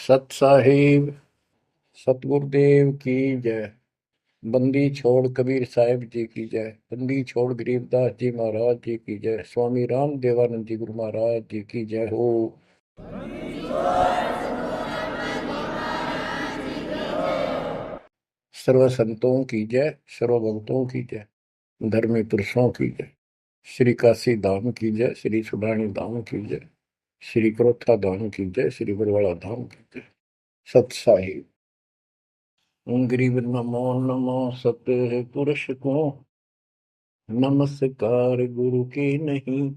सत साहिब सतगुरुदेव की जय। बंदी छोड़ कबीर साहिब जी की जय। बंदी छोड़ गरीबदास जी महाराज जी की जय। स्वामी राम देवानंद जी गुरु महाराज जी की जय हो। सर्व संतों की जय, सर्व भक्तों की जय, धर्मी पुरुषों की जय। श्री काशी धाम की जय, श्री सुडानी धाम की जय, श्री क्रोथा धाम की जय, श्री बरवाड़ा धाम की जय। सत साहिब गरीब नमो नमो सत पुरुष को नमस्कार गुरु की नहीं।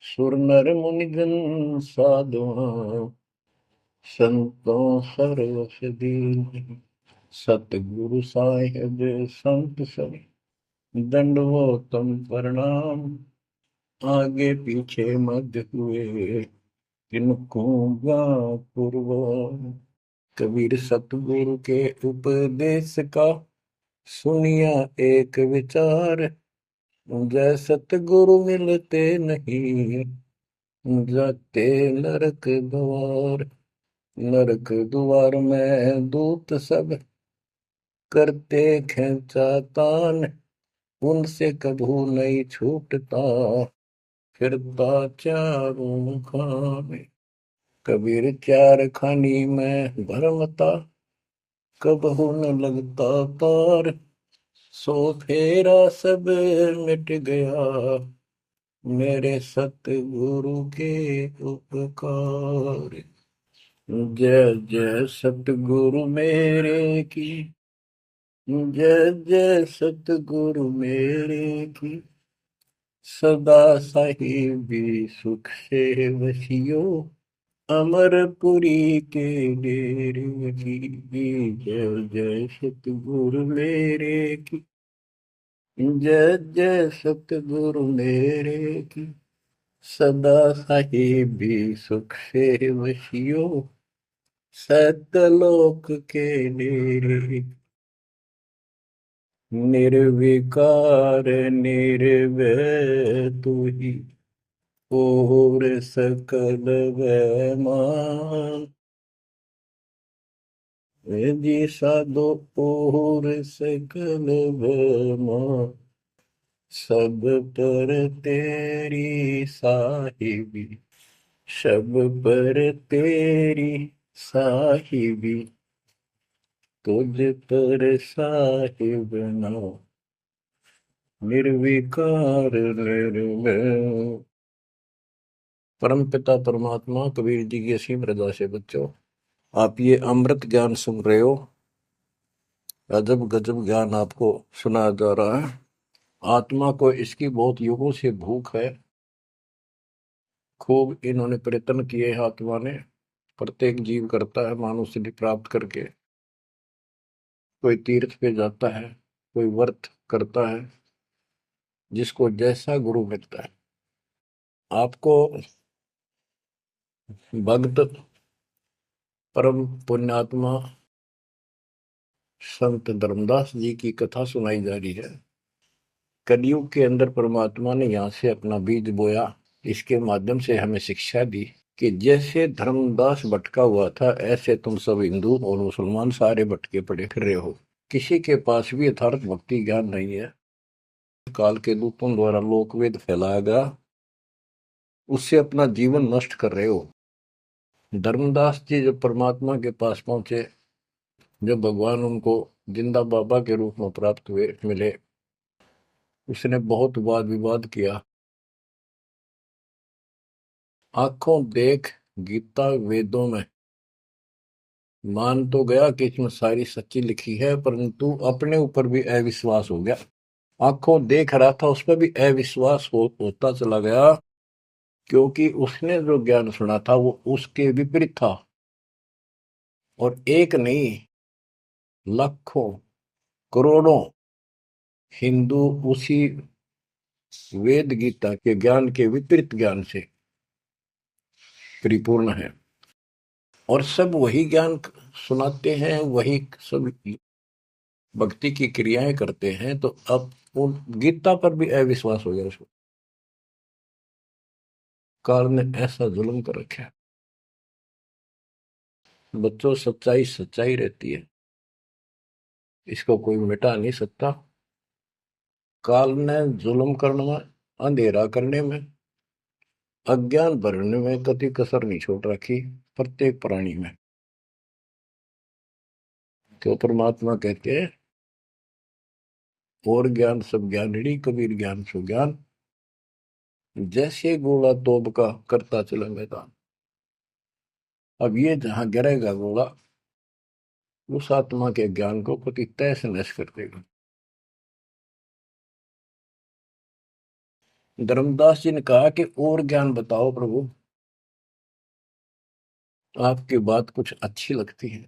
सुर नर मुनिजन साधुआ संतों सरस दीन। सतगुरु साहिब संत सब दंडवतम प्रणाम। आगे पीछे मध्य हुए किनको पूर्व। कबीर सतगुरु के उपदेश का सुनिया एक विचार। जय सतगुरु मिलते नहीं जाते नरक द्वार। नरक द्वार में दूत सब करते खेचा तान। उनसे कभू नहीं छूटता फिरता चारों खाने। कबीर चार खानी में भरमता कबहू न लगता तार। सो फेरा सब मिट गया मेरे सतगुरु के उपकार। जय जय सतगुरु मेरे की जय जय सतगुरु मेरे की। सदा साहिबी सुख से वसियो अमरपुरी के डेरे की। जय जय सतगुरु मेरे की जय जय सतगुरु मेरे की। सदा साहिबी सुख से वसियो सतलोक के डेरे। निर्विकार निर्भय तू ही और सकल वैमान। जी साधो और सकल वैमान। सब पर तेरी साहिबी सब पर तेरी साहिबी। तुझ पर साहिब ना निर्विकार निर्भय। परम पिता परमात्मा कबीर जी की असीम रजा से बच्चों, आप ये अमृत ज्ञान सुन रहे हो। अजब गजब ज्ञान आपको सुनाया जा रहा है। आत्मा को इसकी बहुत युगों से भूख है। खूब इन्होंने प्रयत्न किए हैं। आत्मा ने प्रत्येक जीव करता है मानव सिद्धि प्राप्त करके। कोई तीर्थ पे जाता है, कोई व्रत करता है, जिसको जैसा गुरु मिलता है। आपको भक्त परम पुण्यात्मा संत धर्मदास जी की कथा सुनाई जा रही है। कलयुग के अंदर परमात्मा ने यहाँ से अपना बीज बोया। इसके माध्यम से हमें शिक्षा दी कि जैसे धर्मदास भटका हुआ था, ऐसे तुम सब हिंदू और मुसलमान सारे भटके पड़े फिर रहे हो। किसी के पास भी यथार्थ भक्ति ज्ञान नहीं है। काल के दूतों द्वारा लोकवेद फैलाया गया, उससे अपना जीवन नष्ट कर रहे हो। धर्मदास जी जब परमात्मा के पास पहुंचे, जब भगवान उनको जिंदा बाबा के रूप में प्राप्त हुए मिले, उसने बहुत वाद विवाद किया। आंखों देख गीता वेदों में मान तो गया कि इसमें सारी सच्ची लिखी है, परंतु अपने ऊपर भी अविश्वास हो गया। आंखों देख रहा था, उस पर भी अविश्वास होता चला गया, क्योंकि उसने जो ज्ञान सुना था वो उसके विपरीत था। और एक नहीं, लाखों करोड़ों हिंदू उसी वेद गीता के ज्ञान के विपरीत ज्ञान से परिपूर्ण है। और सब वही ज्ञान सुनाते हैं, वही सब भक्ति की क्रियाएं करते हैं। तो अब उन गीता पर भी अविश्वास हो गया उसको। काल ने ऐसा जुल्म कर रखा है। बच्चों, सच्चाई सच्चाई रहती है, इसको कोई मिटा नहीं सकता। काल ने जुल्म करने में, अंधेरा करने में, अज्ञान भरने में कति कसर नहीं छोड़ रखी प्रत्येक प्राणी में। तो परमात्मा कहते हैं, और ज्ञान सब ज्ञानड़ी, कबीर ज्ञान सो ज्ञान, जैसे गोला तोब का करता चले मैदान। अब ये जहां गिरेगा गोला, उस आत्मा के ज्ञान को कति तहस नहस कर देगा। धर्मदास जी ने कहा कि और ज्ञान बताओ प्रभु, आपकी बात कुछ अच्छी लगती है।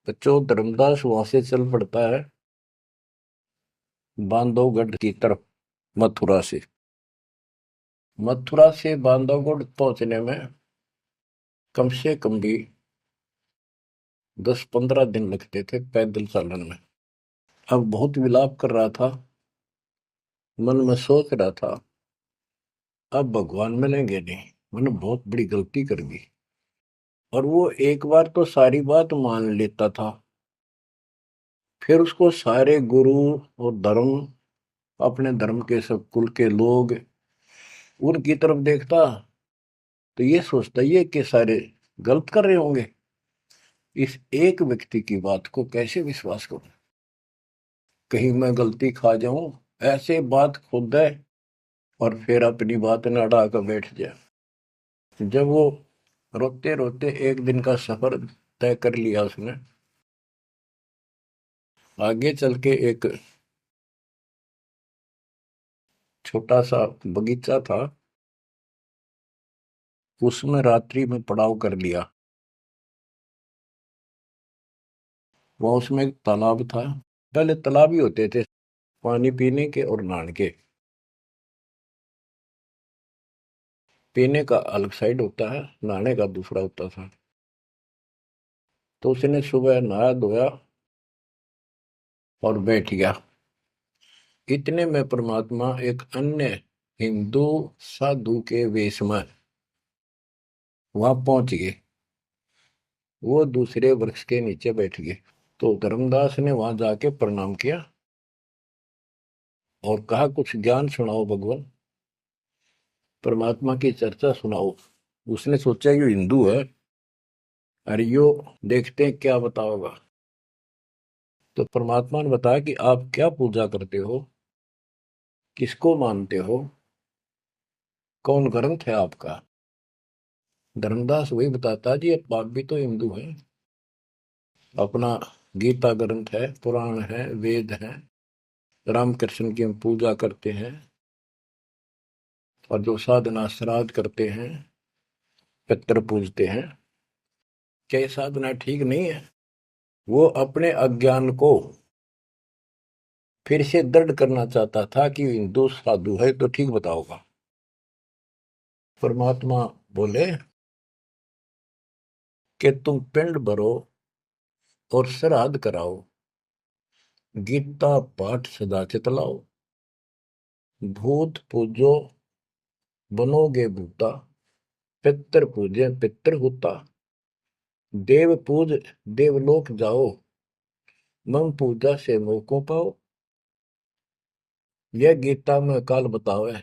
बच्चों, धर्मदास वहां से चल पड़ता है बांधवगढ़ की तरफ, मथुरा से। मथुरा से बांधवगढ़ पहुंचने में कम से कम भी 10-15 दिन लगते थे पैदल चालन में। अब बहुत विलाप कर रहा था, मन में सोच रहा था, अब भगवान मिलेंगे नहीं, मैंने बहुत बड़ी गलती कर दी। और वो एक बार तो सारी बात मान लेता था, फिर उसको सारे गुरु और धर्म, अपने धर्म के सब कुल के लोग, उनकी तरफ देखता तो ये सोचता ये कि सारे गलत कर रहे होंगे, इस एक व्यक्ति की बात को कैसे विश्वास करूं, कहीं मैं गलती खा जाऊं, ऐसे बात खुद है और फिर अपनी बात न अड़ा कर बैठ जाए। जब वो रोते रोते एक दिन का सफर तय कर लिया उसने, आगे चल के एक छोटा सा बगीचा था, उसमें रात्रि में पड़ाव कर लिया। वहां उसमें एक तालाब था, पहले तालाब ही होते थे पानी पीने के और नहाने के। पीने का अलग साइड होता है, नहाने का दूसरा होता था। तो उसने सुबह नहाया धोया और बैठ गया। इतने में परमात्मा एक अन्य हिंदू साधु के वेश में वहां पहुंच गए। वो दूसरे वृक्ष के नीचे बैठ गए। तो धर्मदास ने वहां जाके प्रणाम किया और कहा, कुछ ज्ञान सुनाओ भगवान, परमात्मा की चर्चा सुनाओ। उसने सोचा ये हिंदू है, अरे यो देखते हैं क्या बताओगा। तो परमात्मा ने बताया कि आप क्या पूजा करते हो, किसको मानते हो, कौन ग्रंथ है आपका। धर्मदास वही बताता, जी आप भी तो हिंदू हैं, अपना गीता ग्रंथ है, पुराण है, वेद है, रामकृष्ण की हम पूजा करते हैं, और जो साधना श्राद्ध करते हैं, पितर पूजते हैं, क्या ये साधना ठीक नहीं है। वो अपने अज्ञान को फिर से दृढ़ करना चाहता था कि हिंदू साधु है तो ठीक बताओगा। परमात्मा बोले कि तुम पिंड भरो और श्राद्ध कराओ, गीता पाठ सदा चितलाओ, भूत पूजो बनोगे भूता, पितर पूजे पितर होता, देव पूज देवलोक जाओ, मम पूजा से मोह को पाओ। यह गीता में काल बतावे,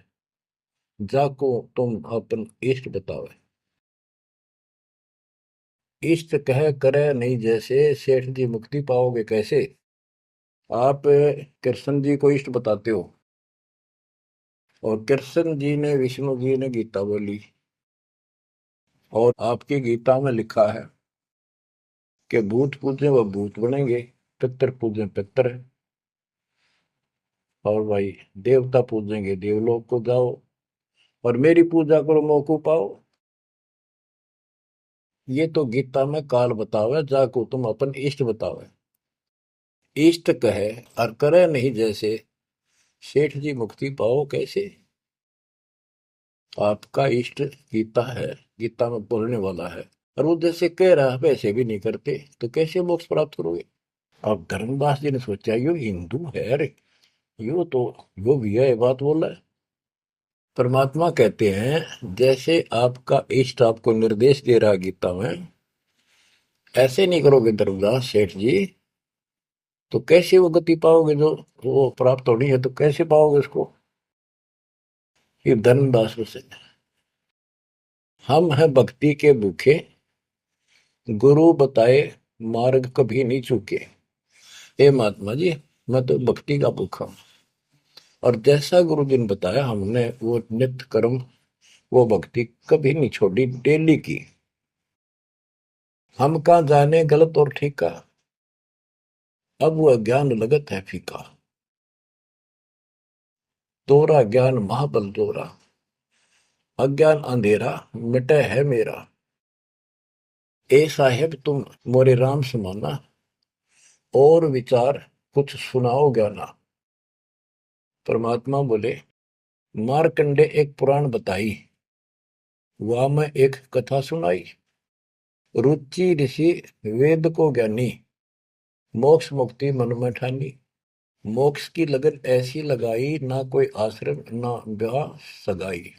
जाको तुम अपन इष्ट बतावे। इष्ट कह करे नहीं जैसे, सेठ जी मुक्ति पाओगे कैसे। आप कृष्ण जी को इष्ट बताते हो, और कृष्ण जी ने, विष्णु जी ने गीता बोली, और आपकी गीता में लिखा है कि भूत पूजे वो भूत बनेंगे, पितर पूजे पितर, और भाई देवता पूजेंगे देवलोक को जाओ, और मेरी पूजा करो मोको पाओ। ये तो गीता में काल बतावे, जाको तुम अपन इष्ट बतावे। इष्ट कहे और करे नहीं जैसे, सेठ जी मुक्ति पाओ कैसे। आपका इष्ट गीता है, गीता में बोलने वाला है, और वो जैसे कह रहा है वैसे भी नहीं करते, तो कैसे मोक्ष प्राप्त करोगे। अब धर्मदास जी ने सोचा, यो हिंदू है, अरे यो तो यो भी है बात बोल रहा है। परमात्मा कहते हैं जैसे आपका इष्ट आपको निर्देश दे रहा गीता में, ऐसे नहीं करोगे धर्मदास सेठ जी तो कैसे वो गति पाओगे, जो वो प्राप्त होनी है तो कैसे पाओगे उसको। ये धर्मदास से हम हैं भक्ति के भूखे, गुरु बताए मार्ग कभी नहीं चूके। हे महात्मा जी, मैं तो भक्ति का भूखा हूं, और जैसा गुरु जी ने बताया हमने वो नित्य कर्म, वो भक्ति कभी नहीं छोड़ी, डेली की। हम कहाँ जाने गलत और ठीक का, अब वो ज्ञान लगत है फीका। तोरा ज्ञान महाबल तोरा, अज्ञान अंधेरा मिटे है मेरा। ए साहेब तुम मोरे राम समाना, और विचार कुछ सुनाओ ज्ञाना। परमात्मा बोले, मारकंडे एक पुराण बताई, वहां में एक कथा सुनाई। रुचि ऋषि वेद को ज्ञानी, मोक्ष मुक्ति मन में ठानी। मोक्ष की लगन ऐसी लगाई, ना कोई आश्रम ना ब्याह सगाई।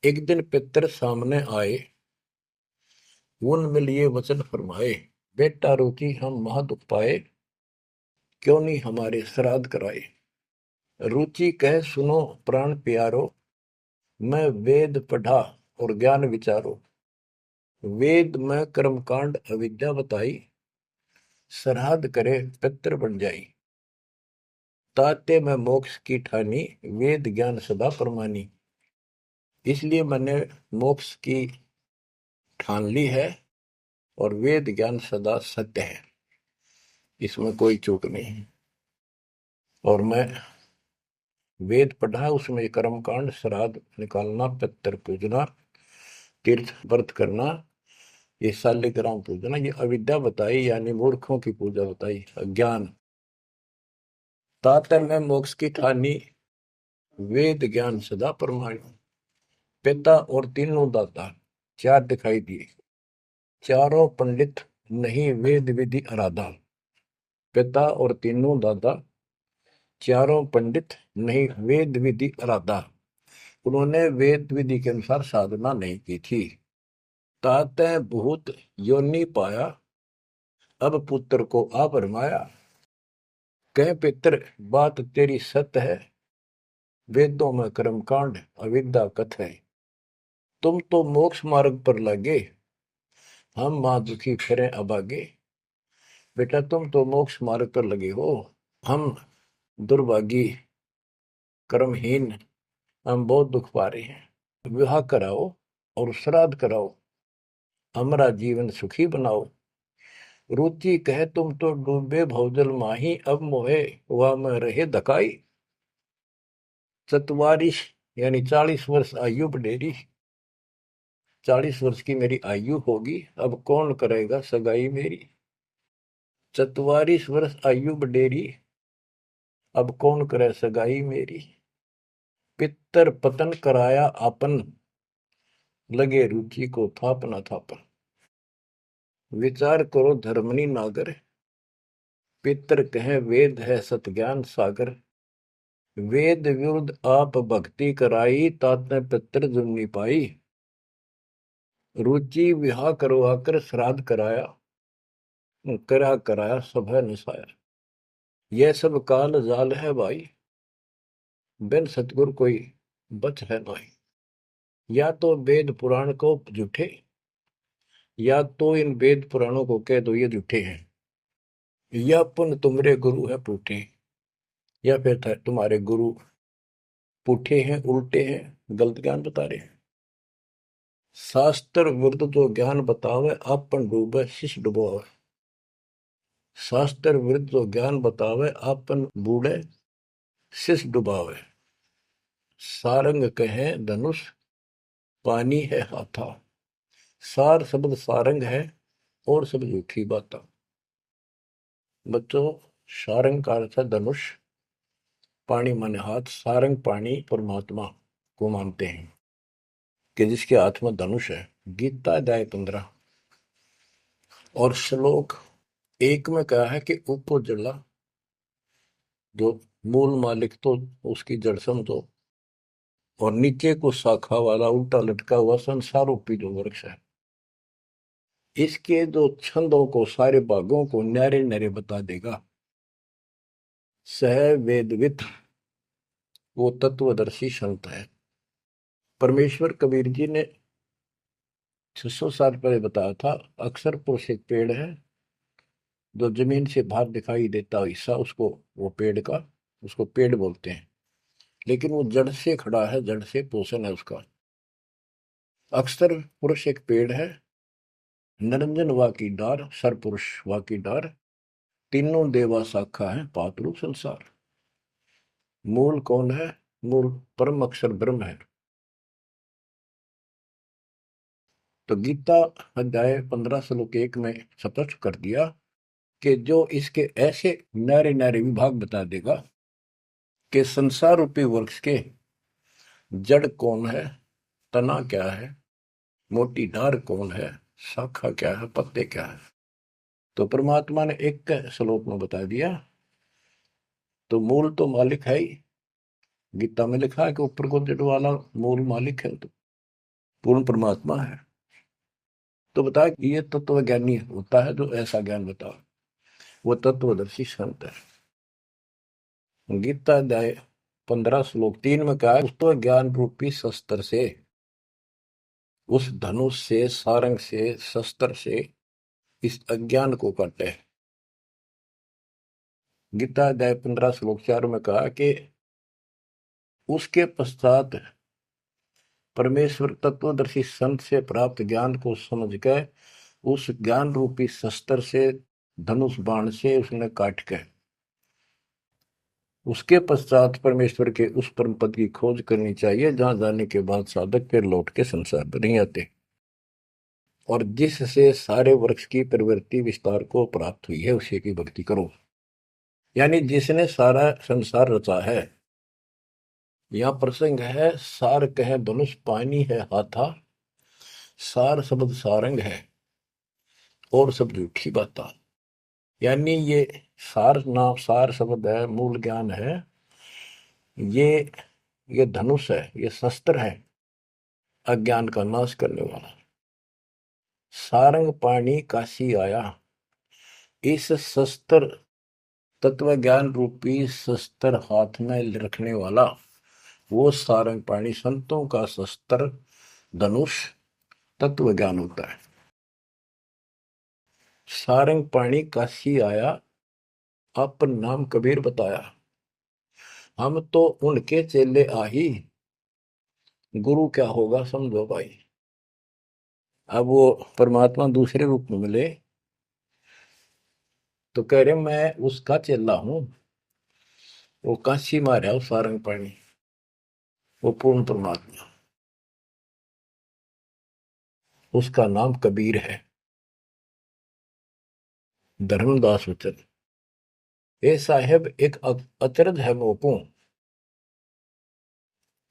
एक दिन पितर सामने आए, उन मिलिए वचन फरमाए। बेटा रुचि हम महादुख पाए, क्यों नहीं हमारे श्राद्ध कराए। रुचि कह सुनो प्राण प्यारो, मैं वेद पढ़ा और ज्ञान विचारो। वेद में कर्मकांड अविद्या बताई, श्राद्ध करे पितर बन जाई। ताते में मोक्ष की ठानी, वेद ज्ञान सदा परमानी। इसलिए मैंने मोक्ष की ठान ली है, और वेद ज्ञान सदा सत्य है, इसमें कोई चूक नहीं है। और मैं वेद पढ़ा, उसमें कर्मकांड, श्राद्ध निकालना, पितर पूजना, तीर्थ व्रत करना, ये शालिग्राम पूजना, ये अविद्या बताई, यानी मूर्खों की पूजा बताई, अज्ञान। तातर में मोक्ष की ठानी, वेद ज्ञान सदा परमाणु। पिता और तीनों दाता, चार दिखाई दिए। चारों पंडित नहीं वेद विधि आराधा। पिता और तीनों दादा, चारों पंडित नहीं वेद विधि आराधा। उन्होंने वेद विधि के अनुसार साधना नहीं की थी। ताते भूत योनि पाया, अब पुत्र को आ फरमाया। कह पितर बात तेरी सत्य है, वेदों में कर्मकांड अविद्या कथ है। तुम तो मोक्ष मार्ग पर लगे, हम मां दुखी फिरे अभागे। बेटा तुम तो मोक्ष मार्ग पर लगे हो, हम दुर्भागी कर्महीन, हम बहुत दुख पा रहे हैं। विवाह कराओ और श्राद्ध कराओ, हमारा जीवन सुखी बनाओ। रुचि कहे तुम तो डूबे भवजल माही, अब मोहे वह में रहे धकाई। चतवारिश यानी 40 वर्ष आयु बढ़ेरी, 40 वर्ष की मेरी आयु होगी, अब कौन करेगा सगाई मेरी। 44 वर्ष आयु बढ़ेरी, अब कौन करे सगाई मेरी। पितर पतन कराया आपन, लगे रुचि को थापना थापन। विचार करो धर्मनी नागर, पितर कहे वेद है सत ज्ञान सागर। वेद विरुद्ध आप भक्ति कराई, ताते पितर जुन्नी पाई। रुचि विवाह करवा कर श्राद्ध कराया, कराया सब है निसाया। यह सब काल जाल है भाई, बिन सतगुर कोई बच है भाई। या तो वेद पुराण को झूठे, या तो इन वेद पुराणों को कह दो ये झूठे हैं, या पुन तुम्हारे गुरु है पूठे, या फिर तुम्हारे गुरु पूठे हैं, उल्टे हैं, गलत ज्ञान बता रहे हैं। शास्त्र विरुद्ध जो ज्ञान बतावे, आपन डूबे शिष्य डुबोवे। शास्त्र विरुद्ध जो ज्ञान बतावे, आपन बूढ़े शिष्य डुबावे। सारंग कहे धनुष, पानी है हाथा। सार शब्द सारंग है, और सब झूठी बात। बच्चों, सारंग का अर्थ है धनुष, पानी माने हाथ। सारंग पानी परमात्मा को मानते हैं कि जिसके हाथ में धनुष है। गीता अध्याय 15 और श्लोक 1 में कहा है कि उपो जला, जो मूल मालिक तो उसकी जड़ समझो। और नीचे को शाखा वाला उल्टा लटका हुआ संसार रूपी जो वृक्ष है, इसके जो छंदों को, सारे भागों को न्यारे न्यारे बता देगा। सह वेदविद, वो तत्वदर्शी संत है। परमेश्वर कबीर जी ने 600 साल पहले बताया था, अक्सर पुरुष एक पेड़ है, जो जमीन से बाहर दिखाई देता हिस्सा उसको, वो पेड़ का, उसको पेड़ बोलते हैं, लेकिन वो जड़ से खड़ा है, जड़ से पोषण है उसका। अक्सर पुरुष एक पेड़ है, निरंजन वा की डार, सरपुरुष वा की डार, तीनों देवा शाखा है, पातरू संसार। मूल कौन है? मूल परम अक्षर ब्रह्म है। तो गीता अध्याय 15 श्लोक 1 में स्पष्ट कर दिया कि जो इसके ऐसे नारे नारे विभाग बता देगा कि संसार रूपी वृक्ष के जड़ कौन है, तना क्या है, मोटी डार कौन है, शाखा क्या है, पत्ते क्या है, तो परमात्मा ने एक श्लोक में बता दिया। तो मूल तो मालिक है ही, गीता में लिखा है कि ऊपर को जड़ वाला मूल मालिक है, तो पूर्ण परमात्मा है। तो बता कि ये तत्व ज्ञानी होता है जो ऐसा ज्ञान बता, वो तत्वदर्शी संत है। गीता अध्याय 15 श्लोक 3 में कहा, उस तो ज्ञान रूपी शस्त्र से, उस धनुष से, सारंग से, शस्त्र से इस अज्ञान को काटे। गीता अध्याय 15 श्लोक 4 में कहा कि उसके पश्चात परमेश्वर तत्वदर्शी संत से प्राप्त ज्ञान को समझ कर उस ज्ञान रूपी शस्त्र से, धनुष बाण से उसने काट के, उसके पश्चात परमेश्वर के उस परम पद की खोज करनी चाहिए, जहां जाने के बाद साधक फिर लौट के संसार में नहीं आते, और जिससे सारे वृक्ष की प्रवृत्ति विस्तार को प्राप्त हुई है, उसी की भक्ति करो। यानी जिसने सारा संसार रचा है। यह प्रसंग है, सार कह धनुष पानी है हाथा, सार शब्द सारंग है और सब झूठी बाता। यानी ये सार नाम, सार शब्द है, मूल ज्ञान है, ये ये धनुष है, ये शस्त्र है अज्ञान का नाश करने वाला। सारंग पानी काशी आया, इस शस्त्र, तत्व ज्ञान रूपी शस्त्र हाथ में रखने वाला वो सारंग पाणी, संतों का शस्त्र धनुष तत्व ज्ञान होता है। सारंग पाणी काशी आया, अपन नाम कबीर बताया, हम तो उनके चेले आही, गुरु क्या होगा समझो भाई। अब वो परमात्मा दूसरे रूप में मिले तो कह रहे मैं उसका चेला हूं, वो काशी मारा वो सारंग पाणी, वो पूर्ण परमात्मा, उसका नाम कबीर है। धर्मदास वचन, ये साहेब एक अचरज है मोको।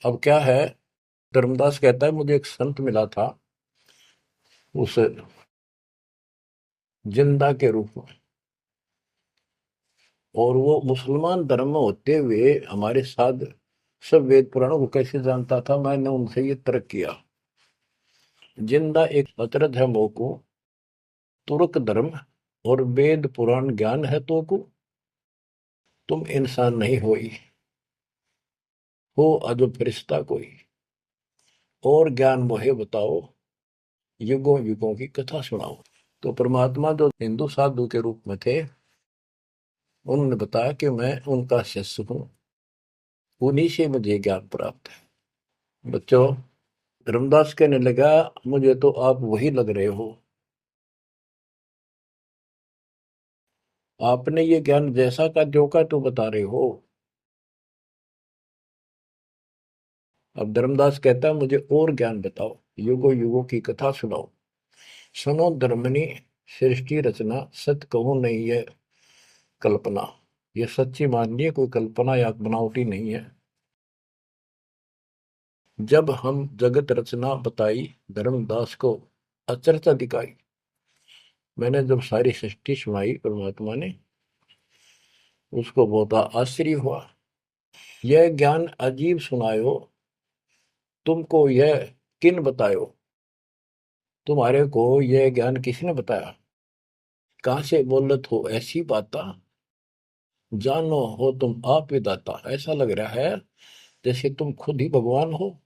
अब क्या है, धर्मदास कहता है मुझे एक संत मिला था उस जिंदा के रूप में, और वो मुसलमान धर्म में होते हुए हमारे साथ सब वेद पुराणों को कैसे जानता था, मैंने उनसे ये तर्क किया। जिंदा एक अचरज है मोको, तुर्क धर्म और वेद पुराण ज्ञान है तो को, तुम इंसान नहीं हो अजब फरिश्ता कोई, और ज्ञान मोहे बताओ, युगों युगों की कथा सुनाओ। तो परमात्मा जो हिंदू साधु के रूप में थे, उन्होंने बताया कि मैं उनका शिष्य हूं, उन्हीं से मुझे ज्ञान प्राप्त है। बच्चों, धर्मदास कहने लगा मुझे तो आप वही लग रहे हो, आपने ये ज्ञान जैसा का जो का तो बता रहे हो। अब धर्मदास कहता है मुझे और ज्ञान बताओ, युगो युगों की कथा सुनाओ। सुनो धर्मनी, सृष्टि रचना सत कहो नहीं है कल्पना, ये सच्ची मानिए, कोई कल्पना या बनावटी नहीं है। जब हम जगत रचना बताई, धर्मदास को अचरता दिखाई। मैंने जब सारी सृष्टि सुनाई परमात्मा ने, उसको बहुत आश्चर्य हुआ। यह ज्ञान अजीब सुनायो, तुमको यह किन बतायो? तुम्हारे को यह ज्ञान किसने बताया? कहाँ से बोलत हो ऐसी बात? जानो हो तुम आप विदाता। ऐसा लग रहा है जैसे तुम खुद ही भगवान हो।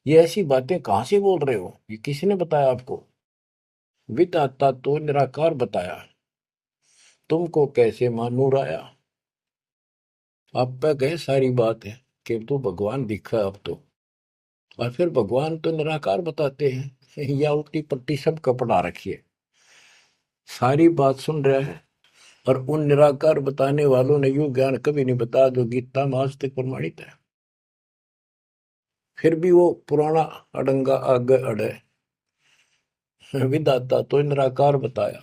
ये ऐसी बातें कहाँ से बोल रहे हो? ये किसने बताया आपको? विदाता तो निराकार बताया। तुमको कैसे मानूर आया? आप पे कहे सारी बात है कि तू भगवान दिखा अब तो। और फिर भगवान तो निराकार बताते हैं या उल्टी पट्टी सब कपड़ा रखिए। सारी बात सुन रहा है और उन निराकार बताने वालों ने यूं ज्ञान कभी नहीं बताया जो गीता में आज तक प्रमाणित है। फिर भी वो पुराना अडंगा आगे अड़े। विदाता तो निराकार बताया।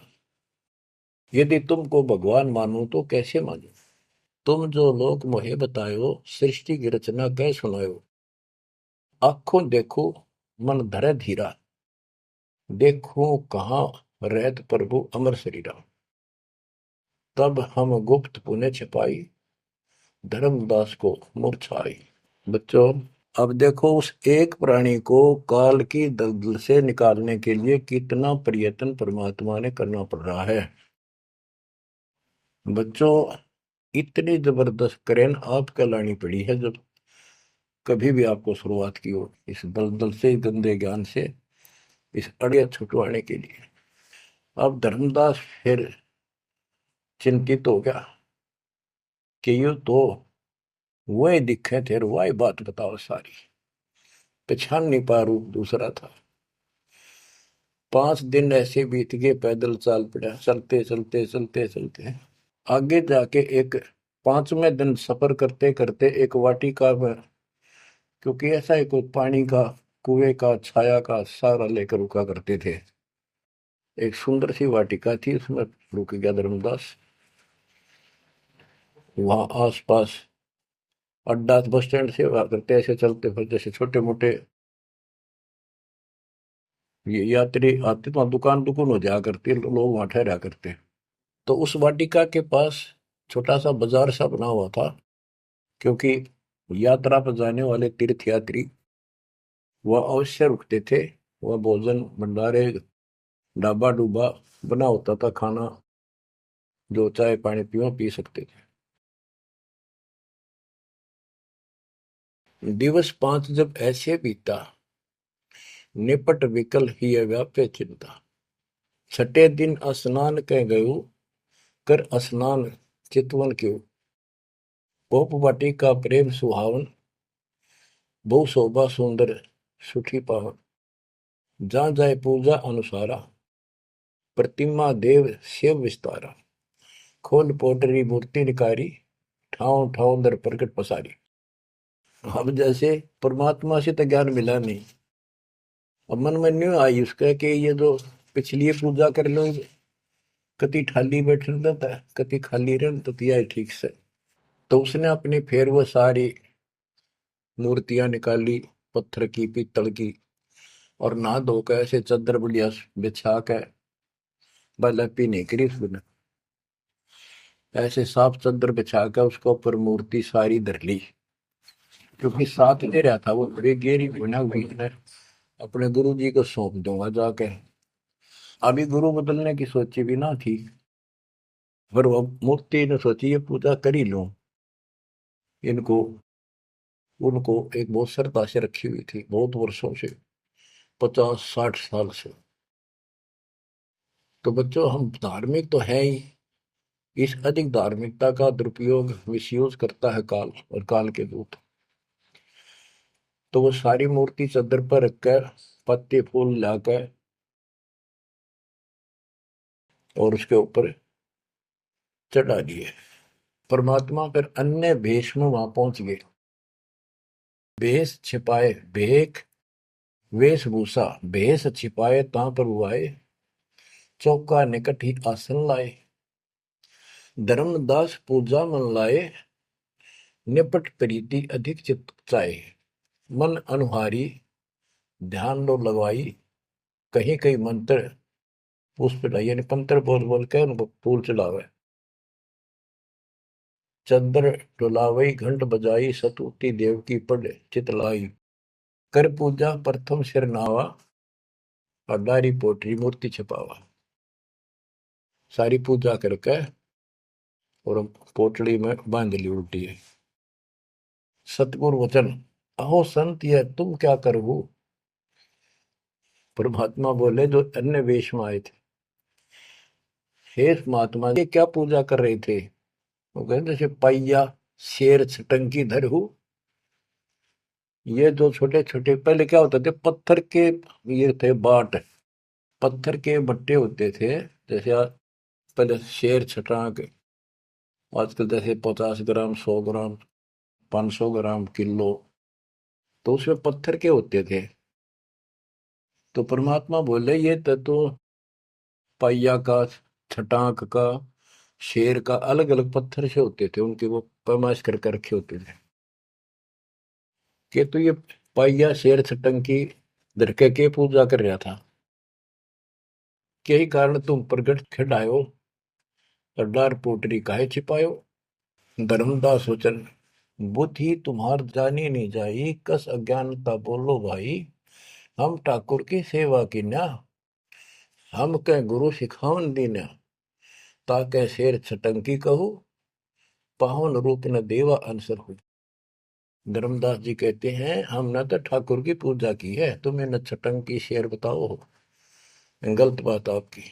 यदि तुमको भगवान मानो तो कैसे मानो? तुम जो लोग मोहे बतायो सृष्टि की रचना कह सुनायो। आंखों देखो मन धरे धीरा। देखो कहाँ रहत प्रभु अमर शरीरा। तब हम गुप्त पुण्य छिपाई धर्मदास को मूर्छाई। बच्चों, अब देखो उस एक प्राणी को काल की दलदल से निकालने के लिए कितना प्रयत्न परमात्मा ने करना पड़ रहा है। बच्चों, इतनी जबरदस्त करेन आपके लानी पड़ी है जब कभी भी आपको शुरुआत की हो इस दलदल से, गंदे ज्ञान से, इस अड़िया छुटवाने के लिए। अब धर्मदास फिर चिंतित हो गया कि ये तो वही दिखे थे, वही बात बताओ सारी। पहचान नहीं पा रू दूसरा था। 5 दिन ऐसे बीत गए, पैदल चाल पड़ा, चलते चलते चलते चलते आगे जाके एक 5वें दिन सफर करते करते एक वाटिका में, क्योंकि ऐसा ही कोई पानी का कुएं का छाया का सहारा लेकर रुका करते थे, एक सुंदर सी वाटिका थी, उसमें रुक गया धर्मदास। वहां आसपास अड्डा बस स्टैंड से हुआ करते, ऐसे चलते फिर जैसे छोटे मोटे ये यात्री आते तो वहाँ दुकान दुकान हो जाया करती, लोग वहां ठहरा करते। तो उस वाटिका के पास छोटा सा बाजार सा बना हुआ था, क्योंकि यात्रा पर जाने वाले तीर्थ यात्री वह अवश्य रुकते थे। वह भोजन भंडारे ढाबा डूबा बना होता था, खाना जो चाय पानी पियो पी सकते थे। दिवस 5 जब ऐसे बीता निपट विकल ही व्यापे चिंता। छठे दिन स्नान कह गयो कर स्नान चितवन क्यों। गोप वाटिका प्रेम सुहावन बहु शोभा सुंदर सुखी पावन। जहाँ जाए पूजा अनुसारा प्रतिमा देव शिव विस्तारा। खोल पोटरी मूर्ति निकारी ठाव ठाव दर प्रकट पसारी। अब जैसे परमात्मा से तो ज्ञान मिला नहीं, अब मन में न्यू आई उसका कि ये जो पिछली पूजा कर लो, कति खाली बैठ रहता है कति खाली रह तो दिया है ठीक से। तो उसने अपनी फिर वो सारी मूर्तियां निकाली, पत्थर की पीतल की, और नहा धोकर ऐसे चादर बढ़िया बिछा के बलपी नहीं करी उसने, ऐसे साफ चादर बिछा के उसके ऊपर मूर्ति सारी धर ली। क्योंकि साथ दे रहा था वो बड़ी गहरी बना हुई ने अपने गुरु जी को सौंप दूंगा जाके। अभी गुरु बदलने की सोची भी ना थी, पर वो मूर्ति ने सोची ये पूजा कर ही लूं। इनको उनको एक बहुत श्रद्धा से रखी हुई थी बहुत वर्षों से, 50-60 साल से। तो बच्चों, हम धार्मिक तो है ही, इस अधिक धार्मिकता का दुरुपयोग मिसयूज करता है काल और काल के दूत। तो वो सारी मूर्ति चादर पर रखकर पत्ते फूल लाकर और उसके ऊपर चढ़ा दिए। परमात्मा फिर अन्य भेष में वहां पहुंच गए। भेष छिपाए भेख वेशभूषा, भेष छिपाए ता पर आए चौका निकट ही आसन लाए। धर्मदास पूजा मन लाए निपट प्रीति अधिक चित चाहे। मन अनुहारी ध्यान लो लगवाई कहीं कहीं मंत्र पुष्प यानी पंत्र बोल बोल के उनको फूल चढ़ावे। चंद्र डुलावई घंट बजाई सतुति देव की पढ़ चितलाई। कर पूजा प्रथम सिर नावा, अडारी पोटरी मूर्ति छपावा। सारी पूजा करके और पोटली में बांध ली उल्टी है। सतगुरु वचन, अहो संत यह तुम क्या करो। परमात्मा बोले जो अन्य वेश में आए थे, हे महात्मा ये क्या पूजा कर रहे थे। वो कहते जैसे पैया शेर छटंकी धर हूं। ये जो छोटे छोटे पहले क्या होते थे, पत्थर के ये थे बाट, पत्थर के बट्टे होते थे। जैसे पहले शेर छटांक, आजकल जैसे 50 ग्राम 100 ग्राम 500 ग्राम किलो, तो उसमें पत्थर के होते थे। तो परमात्मा बोले ये तो पाइया का, छटांक का, शेर का अलग अलग पत्थर से होते थे, उनके वो पैमाइश करके रखे होते थे कि तो ये पाइया शेर छटंकी धरके के पूजा कर रहा था। यही कारण तुम प्रगट खिड़ायो, सरदार पोटरी काहे छिपायो। धर्मदास वचन, बुद्धि तुम्हार जानी नहीं जाई, कस अज्ञानता बोलो भाई। हम ठाकुर की सेवा की ना, हम कह गुरु सिखावन दीना। ताके शेर छटंकी कहू, पावन रूप न देवा अंसर हो। धर्मदास जी कहते हैं हमने तो ठाकुर की पूजा की है, तुम्हें न छटंकी शेर बताओ, गलत बात आपकी।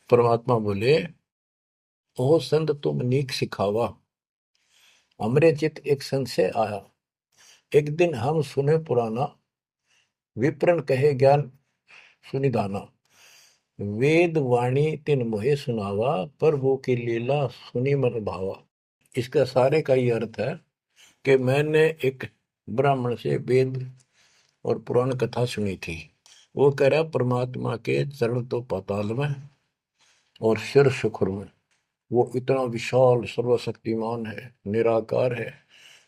परमात्मा बोले ओ संत तुम नीक सिखावा, हमरे चित एक संशय आया। एक दिन हम सुने पुराना, विप्रन कहे ज्ञान सुनिधाना। वेद वाणी तिन मोहे सुनावा, प्रभु की लीला सुनी मन भावा। इसका सारे का ये अर्थ है कि मैंने एक ब्राह्मण से वेद और पुराण कथा सुनी थी। वो कह रहा परमात्मा के चरण तो पाताल में और सिर सुखर में, वो इतना विशाल सर्वशक्तिमान है, निराकार है,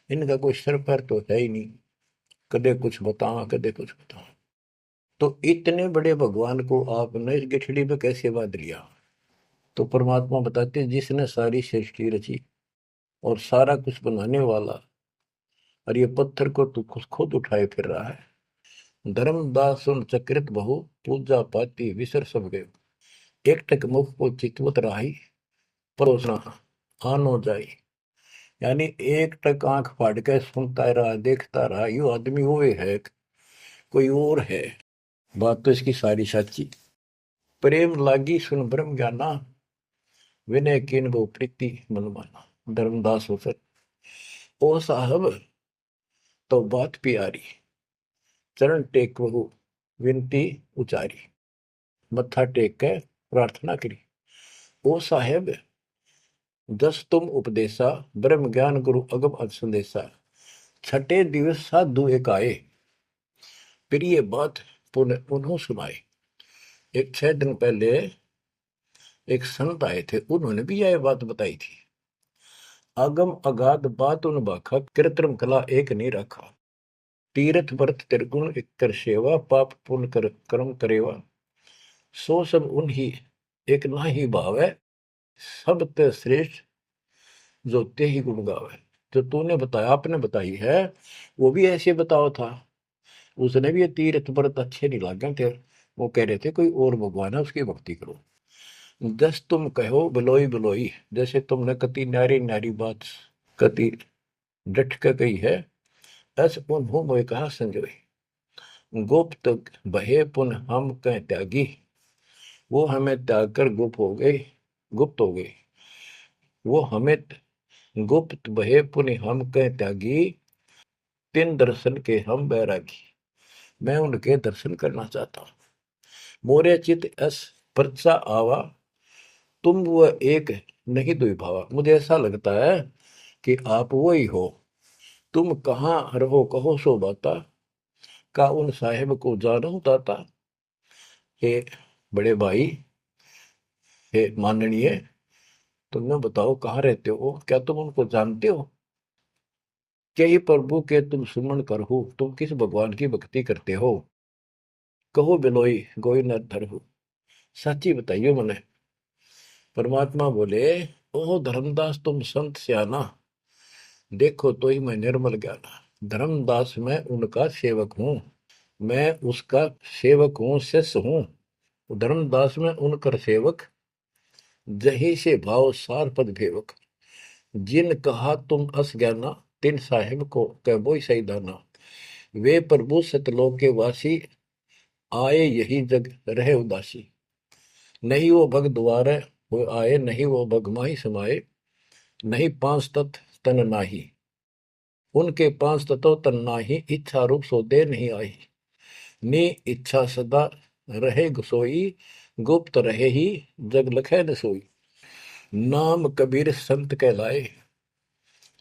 इनका कोई सिर पैर तो है ही नहीं, कदे कुछ बता कदे कुछ बता। तो इतने बड़े भगवान को आपने इस गठड़ी में कैसे बांध लिया। तो परमात्मा बताते जिसने सारी सृष्टि रची और सारा कुछ बनाने वाला, और ये पत्थर को तू खुद उठाए फिर रहा है। धर्मदास सुन चक्रित बहु, पूजा पाती विसर सब गए। एक टक मुख को चितवत राही, परोसना आनो जाई। यानी एक टक आंख फाड़ के सुनता रहा, देखता रहा, यू आदमी वो है कोई और है। बात तो इसकी सारी सच्ची। प्रेम लागी सुन ब्रह्म ज्ञाना, विनय किन वो प्रीति मन माना। धर्मदास हो सर ओ साहब तो बात प्यारी, चरण टेक बहु विनती उचारी। मत्था टेक के प्रार्थना करी। ओ साहेब दस तुम उपदेशा, ब्रह्म ज्ञान गुरु अगम संदेशा। छठे दिवस साधु एक आए, प्रिय बात पुनः सुनाए। एक 6 दिन पहले एक संत आए थे, उन्होंने भी यह बात बताई थी। आगम अगाध बात उन बाखा, कृत्रिम कला एक नहीं रखा। तीर्थ व्रत त्रिगुण एक कर सेवा, पाप पुण्य कर कर्म करेवा। सो सब उन्हीं एक ना ही भाव है, सब ते श्रेष्ठ जो ते ही गुण गावे। जो तूने बताया, आपने बताई है, वो भी ऐसे बताओ था। उसने भी ये तीर्थ व्रत अच्छे नहीं लागे थे, वो कह रहे थे कोई और भगवान है उसकी भक्ति करो। जस तुम कहो बिलोई बिलोई, जैसे तुमने कति न्यारी न्यारी बात कति डट के कही है, ऐसे पुन हो मोए कहा संजोई। गुप्त बहे पुन हम कह त्यागी, वो हमें त्याग कर गुप्त हो गई, गुप्त हो गई। वो हमें गुप्त बहे पुन हम कह त्यागी, तिन दर्शन के हम बैरागी। मैं उनके दर्शन करना चाहता हूं। मोरे चित अस परचा आवा, तुम वो एक नहीं दुई भावा। मुझे ऐसा लगता है कि आप वो ही हो। तुम कहाँ रहो कहो सो बाता, का उन साहेब को जानो दाता। हे बड़े भाई, हे माननीय, तुम्हें बताओ कहाँ रहते हो, क्या तुम उनको जानते हो। क्या ही प्रभु के तुम सुमन कर हो, तुम किस भगवान की भक्ति करते हो। कहो बिलोई गोई न धर हो, सच्ची बताइयो मने। परमात्मा बोले ओह धर्मदास तुम संत सियाना, देखो तो ही मैं निर्मल ज्ञाना। धर्मदास मैं उनका सेवक हूँ, मैं उसका सेवक हूँ, शिष्य हूँ। धर्मदास में उनकर सेवक, जही से भाव सार पद भेवक। जिन कहा तुम अस ज्ञाना, तिन साहिब को कह बोई सही दाना। वे प्रभु सतलोक के वासी, आए यही जग रहे उदासी। नहीं वो भग द्वारे वो आए, नहीं वो भग माही समाए। नहीं पांच तत्व तन नाही, उनके पांच तत्व तन नाही। इच्छा रूप सो दे नहीं आई, नी इच्छा सदा रहे सोई। गुप्त रहे ही जग लखे न सोई। नाम कबीर संत कहलाए,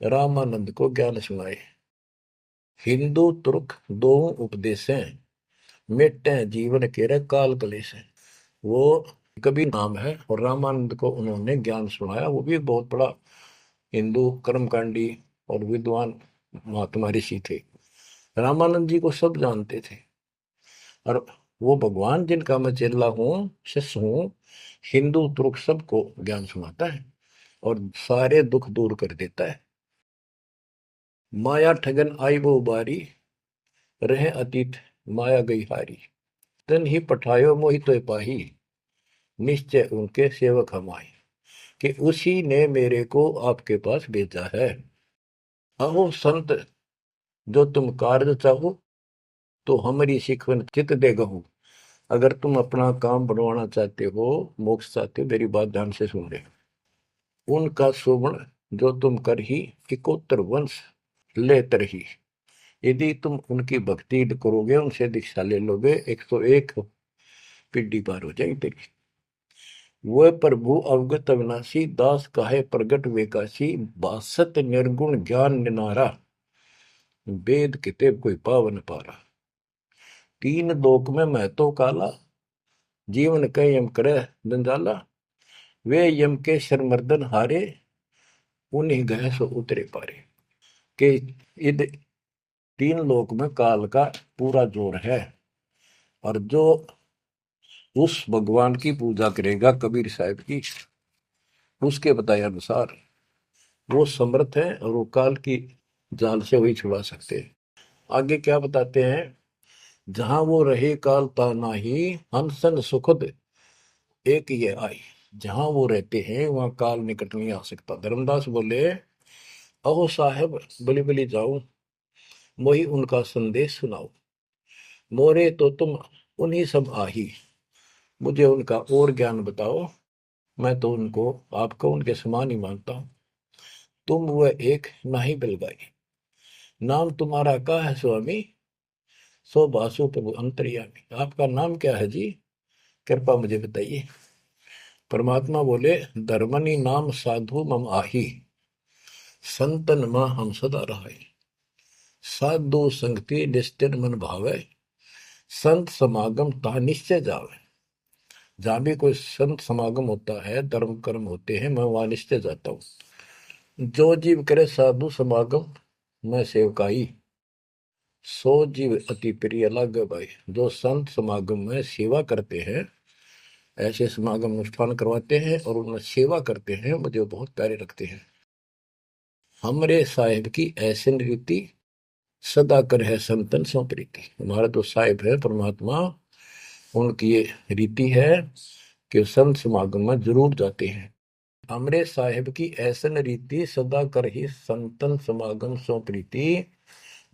रामानंद को ज्ञान सुनाए। हिंदू तुर्क दो उपदेशें, मिटे जीवन के काल कलेश है। वो कबीर नाम है और रामानंद को उन्होंने ज्ञान सुनाया। वो भी बहुत बड़ा हिंदू कर्मकांडी और विद्वान महात्मा ऋषि थे। रामानंद जी को सब जानते थे और वो भगवान जिनका मैं चेला हूँ, शिष्य हूँ, हिंदू तुर्क सबको ज्ञान सुनाता है और सारे दुख दूर कर देता है। माया ठगन आई वो बारी, रहे अतीत माया गई हारी। तन ही पठायो मोहि तो पाही, निश्चय उनके सेवक हम आए। कि उसी ने मेरे को आपके पास भेजा है। अहो संत जो तुम कार्य चाहो, तो हमारी शिकवन चित दे गहू। अगर तुम अपना काम बनवाना चाहते हो, मोक्ष चाहते हो, मेरी बात ध्यान से सुन ले। उनका सुवर्ण जो तुम कर ही, इकोत्तर वंश ले तरही। यदि तुम उनकी भक्ति करोगे, उनसे दीक्षा ले लोगे, 101 पीढ़ी पार हो जाएगी तेरी। वह प्रभु अवगत अविनाशी, दास काहे प्रगट वेकाशी। बासत निर्गुण ज्ञान निनारा, वेद किताब कोई पावन पारा। तीन लोक में मैं तो काला, जीवन के यम करे जंजाला। वे यम के शरमर्दन हारे, उन्हीं गए सो उतरे पारे। के इध तीन लोक में काल का पूरा जोर है। और जो उस भगवान की पूजा करेगा कबीर साहब की, उसके बताए अनुसार वो समर्थ है और वो काल की जाल से वही छुड़ा सकते हैं। आगे क्या बताते हैं, जहां वो रहे काल ता नाही, हंसन सुखद एक ये आई। जहां वो रहते हैं वहां काल निकट नहीं आ सकता। धर्मदास बोले, अहो साहेब बलि बलि जाओ, मोहि उनका संदेश सुनाओ। मोरे तो तुम उन्हीं सब आही, मुझे उनका और ज्ञान बताओ। मैं तो उनको आपको उनके समान ही मानता हूं। तुम वह एक नाही बिलगाई, नाम तुम्हारा क्या है स्वामी। सो बासु प्रभु अंतर्यामी। आपका नाम क्या है जी, कृपा मुझे बताइए। परमात्मा बोले, धर्मनी नाम साधु मम आही, संतन मां हम सदा रहे। साधु संगति निस्तिर मन भावे, संत समागम ता निश्चय जावे। जहां भी कोई संत समागम होता है, धर्म कर्म होते हैं, मैं वहां निश्चय जाता हूँ। जो जीव करे साधु समागम मैं सेवकाई, सो जीव अति प्रिय लागे भाई। जो संत समागम में सेवा करते हैं, ऐसे समागम अनुष्ठान करवाते हैं और उनमें सेवा करते हैं, मुझे बहुत प्यारे लगते हैं। हमरे साहिब की ऐसी रीति, सदा कर है संतन सो प्रीति। हमारा तो साहिब है परमात्मा, उनकी ये रीति है कि संत समागम में जरूर जाते हैं। हमरे साहिब की ऐसन रीति, सदा कर ही संतन समागम सो प्रीति।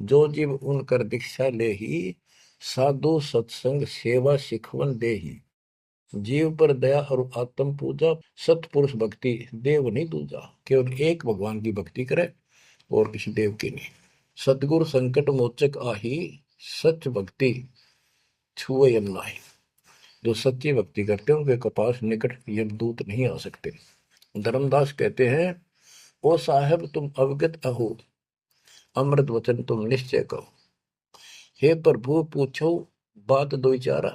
जो जीव उनकर दीक्षा ले ही, साधु सत्संग सेवा सिखवन दे ही। जीव पर दया और आत्म पूजा, सतपुरुष भक्ति देव नहीं दूजा। केवल एक भगवान की भक्ति करे और किसी देव की नहीं। सतगुरु संकट मोचक आही, सच भक्ति छुए यम नाही। जो सच्ची भक्ति करते हैं उनके कपास निकट यमदूत नहीं आ सकते। धर्मदास कहते हैं, ओ साहेब तुम अवगत अहो, अमृत वचन तुम निश्चय कहो। हे प्रभु पूछो बात दो चारा,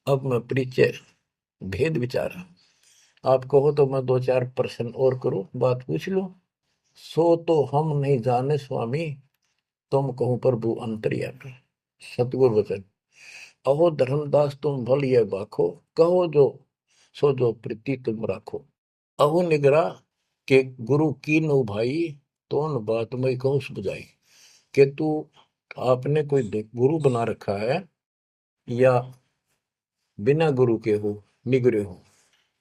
अब मैं परिचय भेद विचारा। आप कहो तो मैं दो चार प्रश्न और करूं, बात पूछ लो। सो तो हम नहीं जाने स्वामी, तुम कहो प्रभु अंतर्यामी। सतगुरु वचन, अहो धर्मदास तुम भल ये बाखो, कहो जो सो जो प्रीति तुम राखो। अहो निगरा के गुरु की नो भाई, तो न बात मैं कहूँ बुझाई। कि तू आपने कोई गुरु बना रखा है या बिना गुरु के हो, निगरे हो।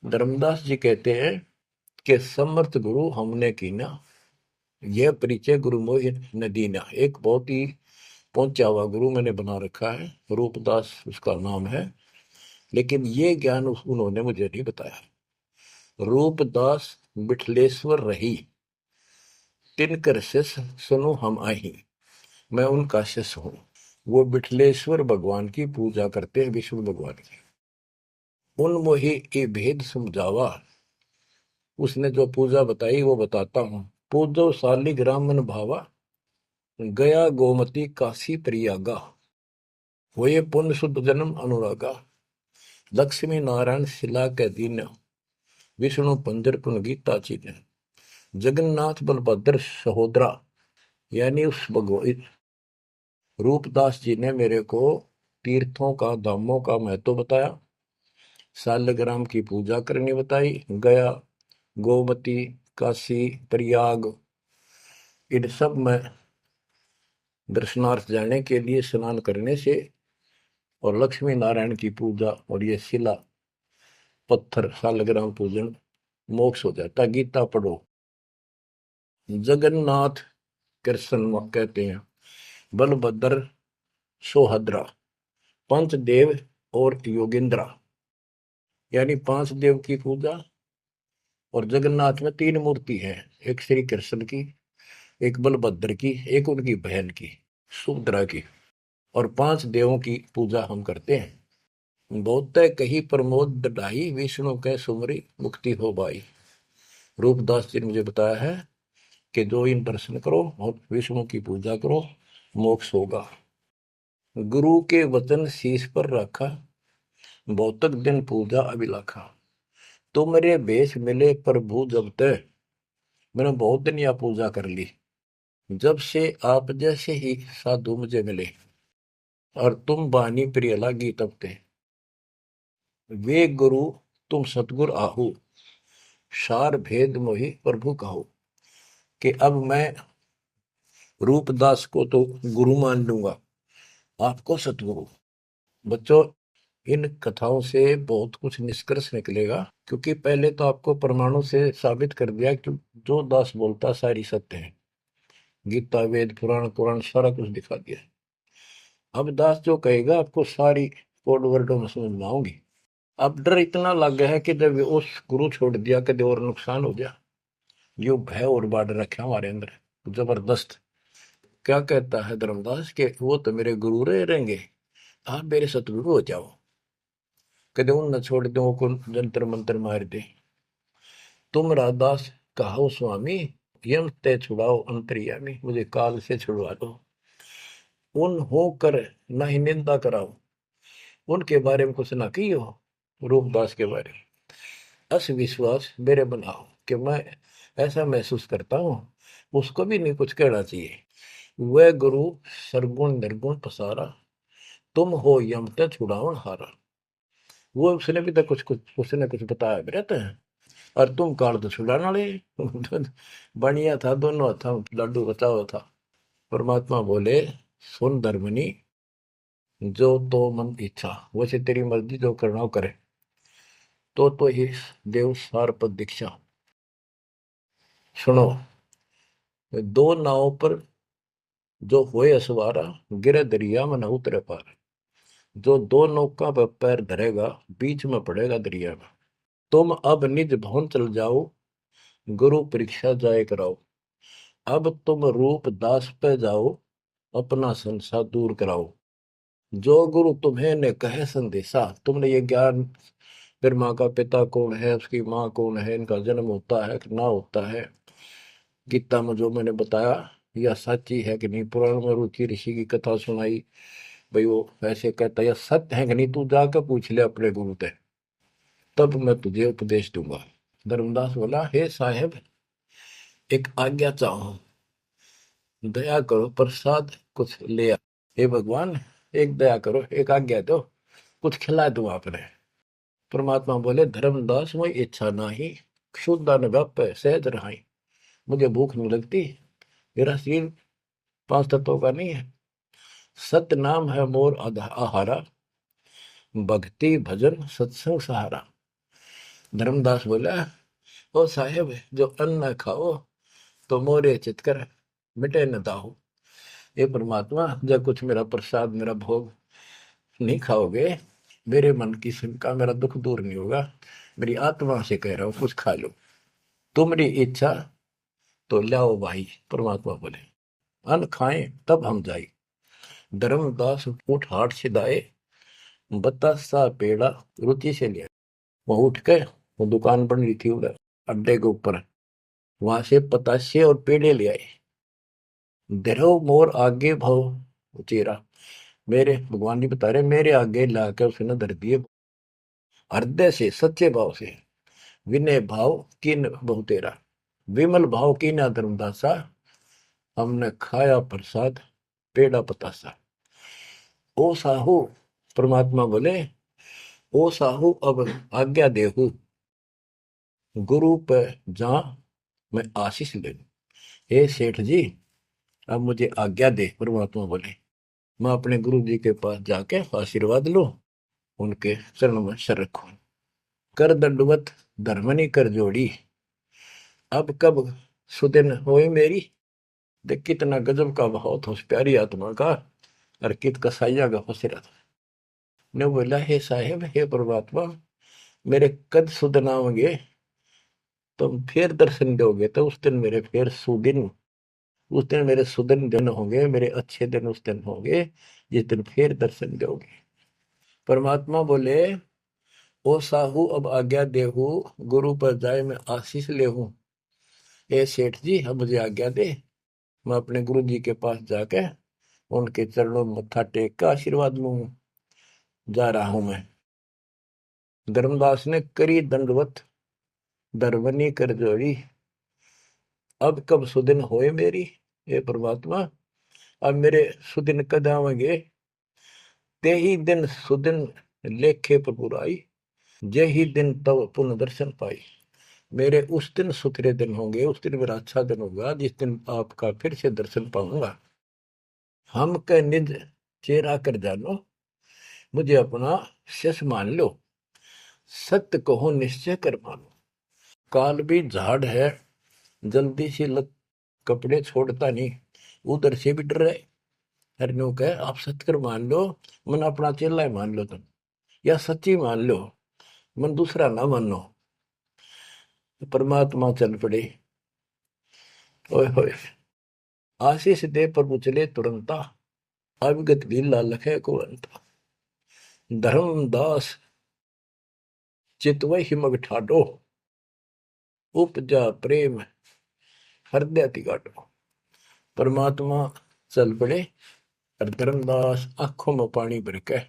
धर्मदास जी कहते हैं कि समर्थ गुरु हमने कीना, यह परिचय गुरु मोहि न दीना। एक बहुत ही पहुंचा हुआ गुरु मैंने बना रखा है, रूपदास उसका नाम है, लेकिन ये ज्ञान उन्होंने मुझे नहीं बताया। रूपदास बिठलेश्वर रही, तिनकर शिष्य सुनो हम आही। मैं उनका शिष्य हूं। वो बिठलेश्वर भगवान की पूजा करते हैं, विष्णु भगवान की। उन मोहि ये भेद समझावा, उसने जो पूजा बताई वो बताता हूं। पूजो शालिग्राम मन भावा, गया गोमती काशी प्रयागा। होए पुण्य शुद्ध जन्म अनुरागा, लक्ष्मी नारायण शिला के दीन, विष्णु पंजर पुन गीता चीन। जगन्नाथ बलभद्र सहोदरा, यानी उस भगवान रूपदास जी ने मेरे को तीर्थों का, धामों का महत्व बताया, शालग्राम की पूजा करनी बताई, गया, गोमती, काशी, प्रयाग, इन सब में दर्शनार्थ जाने के लिए स्नान करने से और लक्ष्मी नारायण की पूजा और ये शिला पत्थर शालग्राम पूजन मोक्ष हो जाता। गीता पढ़ो। जगन्नाथ कृष्ण कहते हैं, बलभद्र सोहद्रा, पंचदेव और योगेंद्रा, यानी पांच देव की पूजा। और जगन्नाथ में तीन मूर्ति है, एक श्री कृष्ण की, एक बलभद्र की, एक उनकी बहन की सुभद्रा की, और पांच देवों की पूजा हम करते हैं। बहुत कही प्रमोद ढाई, विष्णु के सुमरी मुक्ति हो बाई। रूपदास जी ने मुझे बताया है कि जो इन दर्शन करो और विष्णु की पूजा करो, मोक्ष होगा। गुरु के वचन शीश पर रखा, बहुतक दिन पूजा अभिलाखा। तो मेरे बेश मिले प्रभु जब तक, मैंने बहुत दिन यह पूजा कर ली। जब से आप जैसे ही साधु मुझे मिले, और तुम बानी प्रिय लागी तब ते। वे गुरु तुम सतगुर आहू, सार भेद मोहि प्रभु कहो। कि अब मैं रूपदास को तो गुरु मान लूंगा, आपको सतगुरु। बच्चों, इन कथाओं से बहुत कुछ निष्कर्ष निकलेगा, क्योंकि पहले तो आपको प्रमाणों से साबित कर दिया कि जो दास बोलता सारी सत्य है। गीता, वेद, पुराण, कुरान सारा कुछ दिखा दिया। अब दास जो कहेगा आपको सारी कोड वर्डों में समझ में आऊंगी। अब डर इतना लग गया है कि जब उस गुरु छोड़ दिया कदे और नुकसान हो गया, यो भय और बाढ़ रखा हमारे अंदर जबरदस्त। क्या कहता है धर्मदास के वो तो मेरे गुरु रहेंगे, आप मेरे सतगुरु हो जाओ। कदे उन न छोड़ दो को जंतर मंत्र मार दे। तुम राधास कहो स्वामी, यम ते छुड़ाओ अंतर्यामी। मुझे काल से छुड़वा दो। उन हो कर न ही निंदा कराओ, उनके बारे में कुछ ना की हो। रूपदास के बारे में अस विश्वास मेरे बनाओ, कि मैं ऐसा महसूस करता हूं उसको भी नहीं कुछ कहना चाहिए। वह गुरु सरगुण निर्गुण पसारा, तुम हो यम ते छुड़ावन हारा। वो उसने भी तो कुछ कुछ उसने कुछ बताया भी रहता है, और तुम काल तो छुड़ाने वाले। बढ़िया था, दोनों था, लड्डू बचाओ था। परमात्मा बोले, सुन धर्मनी, जो तो मन इच्छा, वैसे तेरी मर्जी जो करना हो करे। तो ही देव सार पद दीक्षा। सुनो, दो नाव पर जो होए असवारा, गिरे दरिया में न उतरे पार। जो दो नौका पर पैर धरेगा, बीच में पड़ेगा दरिया में। तुम अब निज भवन चल जाओ, गुरु परीक्षा जाए कराओ। अब तुम रूप दास पे जाओ, अपना संसार दूर कराओ। जो गुरु तुम्हें ने कहे संदेशा, तुमने ये ज्ञान, फिर माँ का पिता कौन है, उसकी माँ कौन है, इनका जन्म होता है कि ना होता है, गीता में जो मैंने बताया यह सच्ची है कि नहीं, पुराण में रुचि ऋषि की कथा सुनाई, भाई वो ऐसे कहता यह सत्य है कि नहीं, तू जाकर पूछ ले अपने गुरु से, तब मैं तुझे उपदेश दूंगा। धर्मदास बोला, हे साहेब, एक आज्ञा चाहूं, दया करो, प्रसाद कुछ ले आ। हे भगवान, एक दया करो, एक आज्ञा दो, कुछ खिला दूं आपने। परमात्मा बोले, धर्मदास मोई इच्छा नाही, क्षुदा न व्याप सहज रहाई। मुझे भूख नहीं लगती, मेरा शरीर पांच तत्वों का नहीं है। सत नाम है मोर आहारा, भक्ति भजन सत्संग सहारा। धर्मदास बोला, ओ साहेब जो अन्न खाओ तो मोरे चितकर मिटे न दाहो। ये परमात्मा जब कुछ मेरा प्रसाद मेरा भोग नहीं खाओगे, मेरे मन की शंका मेरा दुख दूर नहीं होगा। मेरी आत्मा से कह रहा हूं कुछ खा लो, तुम्हारी इच्छा तो लाओ भाई। परमात्मा बोले अन्न खाएं तब हम जाए। धर्मदास उठ हाट से दाए, बतासा पेड़ा रुचि से लिया। वो उठ के, वो दुकान बन रही थी उधर अड्डे के ऊपर, वहां से पतासे और पेड़े ले आए। धरो मोर आगे भाव उचेरा, मेरे भगवान जी बता रहे मेरे आगे लाकर उसने धर दिए हृदय से सच्चे भाव से। विनय भाव किन बहु तेरा, विमल भाव की ना धर्मदासा, हमने खाया प्रसाद पेड़ा पतासा। ओ साहू, परमात्मा बोले ओ साहू अब आज्ञा देहू, गुरु पे जा मैं आशीष ले लूं। हे सेठ जी अब मुझे आज्ञा दे। परमात्मा बोले मैं अपने गुरु जी के पास जाके आशीर्वाद लूं, उनके चरणों में सर रखूं। कर दंडवत धर्मनी कर जोड़ी, अब कब सुदिन होई मेरी। देख कितना गजब का भाव था उस प्यारी आत्मा का, और कित कसाइया का फसेरा था। ने बोला हे साहेब हे परमात्मा, मेरे कद सुदिन आओगे, तुम फिर दर्शन दोगे तो उस दिन मेरे फिर सुदिन, उस दिन मेरे सुदिन दिन होंगे, मेरे अच्छे दिन उस दिन होंगे जिस दिन फिर दर्शन दोगे। परमात्मा बोले ओ साहू अब आज्ञा देहू, गुरु पर जाए मैं आशीष लेहूं। ए सेठ जी अब मुझे आज्ञा दे, मैं अपने गुरु जी के पास जाके उनके चरणों में मत्था टेक कर आशीर्वाद लूं। जा रहा हूं मैं। धर्मदास ने करी दंडवत दरबनी कर जोड़ी, अब कब सुदिन होए मेरी। ये परमात्मा अब मेरे सुदिन कद आवेंगे। ते ही दिन सुदिन लेखे प्रभुराई, जे ही दिन तब पुनः दर्शन पाई। मेरे उस दिन सुथरे दिन होंगे, उस दिन मेरा अच्छा दिन होगा जिस दिन आपका फिर से दर्शन पाऊंगा। हम कह निज चेहरा कर जानो, मुझे अपना शिष्य मान लो। सत्य कहो निश्चय कर मानो, काल भी झाड़ है जल्दी सी लत कपड़े छोड़ता नहीं। उधर से भी डर रहे। हरनों कह आप सत्य कर मान लो, मन अपना चेला ही मान लो तुम, या सच्ची मान लो, मन दूसरा ना मानो। परमात्मा चल पड़े। ओए होए आशीष दे प्रभु चले तुरंता, अविगत भी लालख है कुरंता। धर्मदास चितवय हिमग ठाडो, उपजा प्रेम हृदय तिगाटो। परमात्मा चल पड़े और धर्मदास आंखों में पानी भर के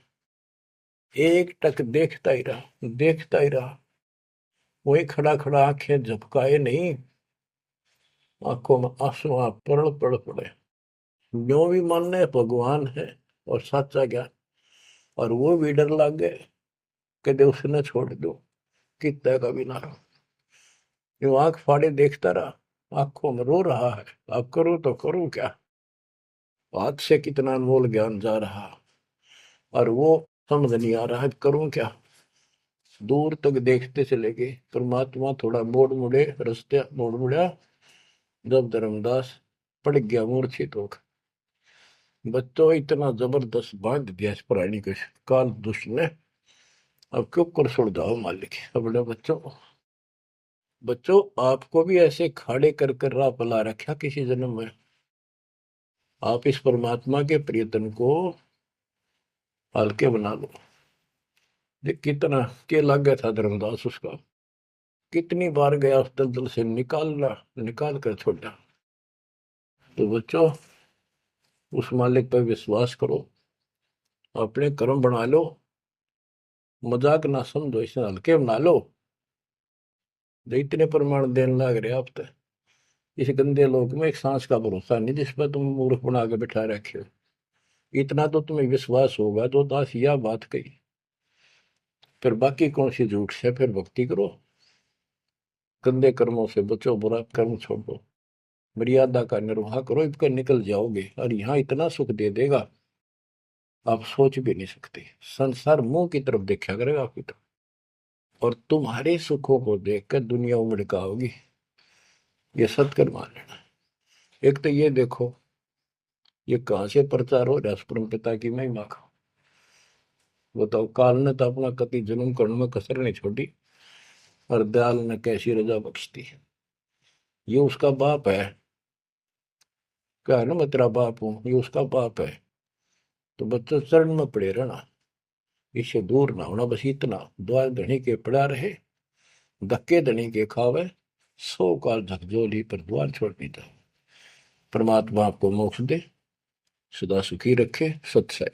एक टक देखता ही रहा, देखता ही रहा। वही खड़ा खड़ा आंखें झपकाए नहीं, आंखों में आंसू पड़ पड़ पड़े। जो भी मानने भगवान है और सच्चा ज्ञान, और वो भी डर लग गए कि उसने छोड़ दो कितना का भी ना रहो। जो आंख फाड़े देखता रहा, आंखों में रो रहा है, अब करूं तो करूं क्या। हाथ से कितना अनमोल ज्ञान जा रहा और वो समझ नहीं आ रहा है करूं क्या। दूर तक देखते चले गए। परमात्मा थोड़ा मोड़ मुड़े, रास्ते मोड़ मुड़ा, जब धर्मदास पड़ गया मूर्छित होकर। बच्चों इतना जबरदस्त बांध दिया इस प्राणी के काल दुष्ट ने, अब क्यों कर छोड़ जाओ मालिक। अपने बच्चों, बच्चों आपको भी ऐसे खाड़े कर कर राह पला रखा किसी जन्म में। आप इस परमात्मा के प्रियतन को हल्के बना लो। कितना के लग गया था धर्मदास उसका, कितनी बार गया उस दलदल से निकालना, निकाल कर छोड़ा। तो बच्चों उस मालिक पर विश्वास करो, अपने कर्म बना लो, मजाक ना समझो, इसे हल्के बना लो। जो इतने प्रमाण देने लग रहे आप तो इस गंदे लोक में एक सांस का भरोसा नहीं जिस पर तुम मूर्ख बना के बिठा रखे हो। इतना तो तुम्हें विश्वास होगा जो दास यह बात कही, फिर बाकी कौन सी झूठ से। फिर भक्ति करो, गंदे कर्मों से बचो, बुरा कर्म छोड़ो। मर्यादा का निर्वाह करो, इसका निकल जाओगे और यहाँ इतना सुख दे देगा आप सोच भी नहीं सकते। संसार मुंह की तरफ देखा करेगा आपकी तरफ, और तुम्हारे सुखों को देखकर दुनिया उमड़ का होगी। ये सत्कर मान लेना। एक तो ये देखो ये कहां से प्रचार हो रहा है परम पिता की महिमा का। बताओ, काल ने तो अपना कति जन्म करने में कसर नहीं छोड़ी और दयाल ने कैसी रजा बख्शती। ये उसका बाप है, क्या है ना, मैं तेरा बाप हूं, ये उसका बाप है। तो बच्चे चरण में पड़े रहना, इससे दूर ना होना, बस इतना। द्वार धनी के पड़ा रहे, धक्के धनी के खावे, 100 काल झकझोली पर द्वार छोड़ नहीं था। परमात्मा आपको मोक्ष दे, सदा सुखी रखे। सत्सय।